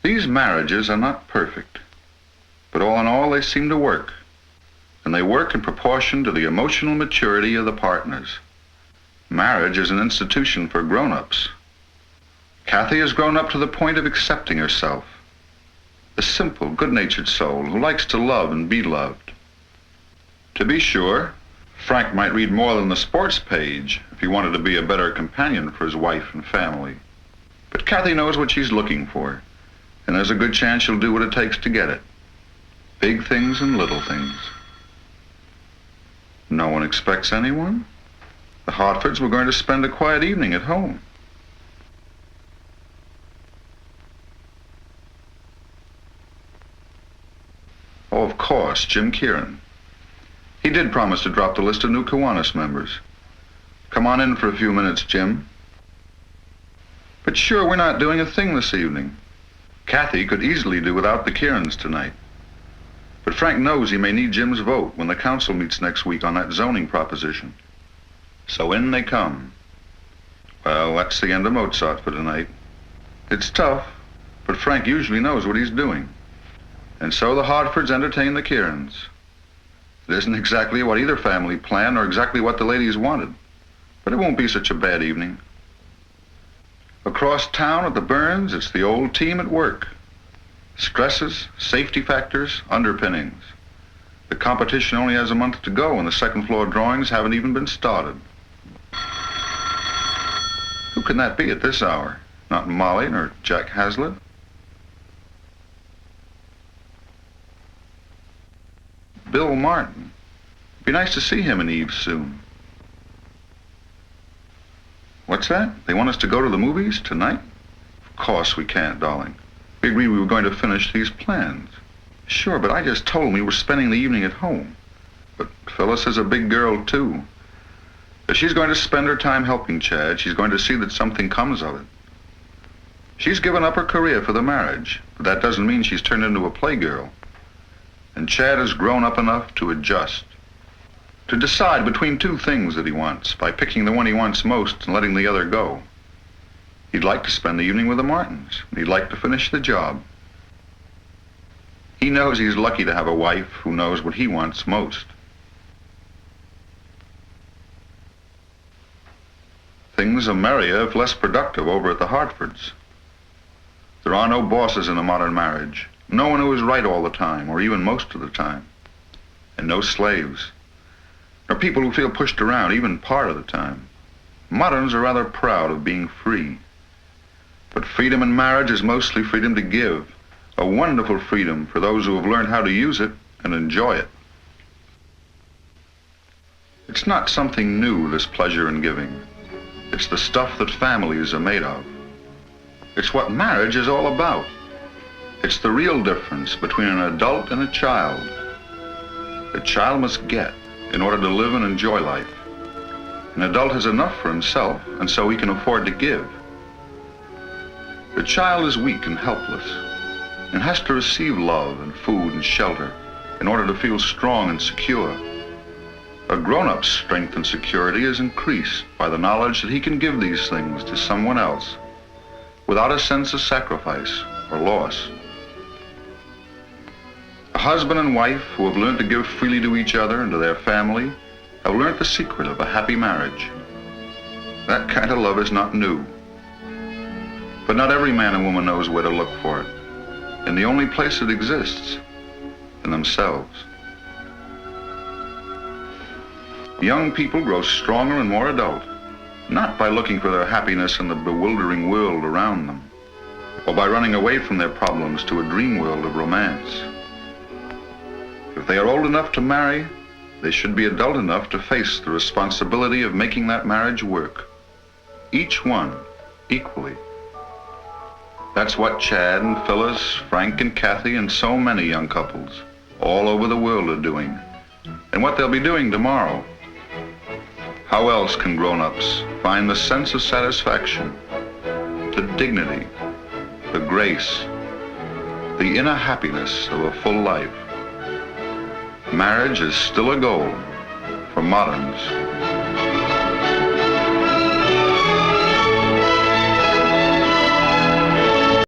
These marriages are not perfect, but all in all, they seem to work. And they work in proportion to the emotional maturity of the partners. Marriage is an institution for grown-ups. Kathy has grown up to the point of accepting herself. A simple, good-natured soul who likes to love and be loved. To be sure, Frank might read more than the sports page if he wanted to be a better companion for his wife and family. But Kathy knows what she's looking for, and there's a good chance she'll do what it takes to get it. Big things and little things. No one expects anyone. The Hartfords were going to spend a quiet evening at home. Oh, of course, Jim Kieran. He did promise to drop the list of new Kiwanis members. Come on in for a few minutes, Jim. But sure, we're not doing a thing this evening. Kathy could easily do without the Kierans tonight. But Frank knows he may need Jim's vote when the council meets next week on that zoning proposition. So in they come. Well, that's the end of Mozart for tonight. It's tough, but Frank usually knows what he's doing. And so the Hartfords entertain the Kierans. It isn't exactly what either family planned or exactly what the ladies wanted, but it won't be such a bad evening. Across town at the Burns, it's the old team at work. Stresses, safety factors, underpinnings. The competition only has a month to go and the second floor drawings haven't even been started. Who can that be at this hour? Not Molly nor Jack Haslett. Bill Martin. Be nice to see him and Eve soon. What's that? They want us to go to the movies tonight? Of course we can't, darling. We agreed we were going to finish these plans. Sure, but I just told him we were spending the evening at home. But Phyllis is a big girl, too. If she's going to spend her time helping Chad, she's going to see that something comes of it. She's given up her career for the marriage, but that doesn't mean she's turned into a playgirl. And Chad has grown up enough to adjust. To decide between two things that he wants by picking the one he wants most and letting the other go. He'd like to spend the evening with the Martins. He'd like to finish the job. He knows he's lucky to have a wife who knows what he wants most. Things are merrier if less productive over at the Hartfords. There are no bosses in a modern marriage. No one who is right all the time, or even most of the time. And no slaves. Nor people who feel pushed around, even part of the time. Moderns are rather proud of being free. But freedom in marriage is mostly freedom to give. A wonderful freedom for those who have learned how to use it and enjoy it. It's not something new, this pleasure in giving. It's the stuff that families are made of. It's what marriage is all about. It's the real difference between an adult and a child. A child must get in order to live and enjoy life. An adult has enough for himself, and so he can afford to give. The child is weak and helpless, and has to receive love and food and shelter in order to feel strong and secure. A grown-up's strength and security is increased by the knowledge that he can give these things to someone else without a sense of sacrifice or loss. A husband and wife who have learned to give freely to each other and to their family have learned the secret of a happy marriage. That kind of love is not new. But not every man and woman knows where to look for it. And the only place it exists, in themselves. Young people grow stronger and more adult, not by looking for their happiness in the bewildering world around them, or by running away from their problems to a dream world of romance. If they are old enough to marry, they should be adult enough to face the responsibility of making that marriage work. Each one, equally. That's what Chad and Phyllis, Frank and Kathy, and so many young couples all over the world are doing, and what they'll be doing tomorrow. How else can grown-ups find the sense of satisfaction, the dignity, the grace, the inner happiness of a full life? Marriage is still a goal for moderns.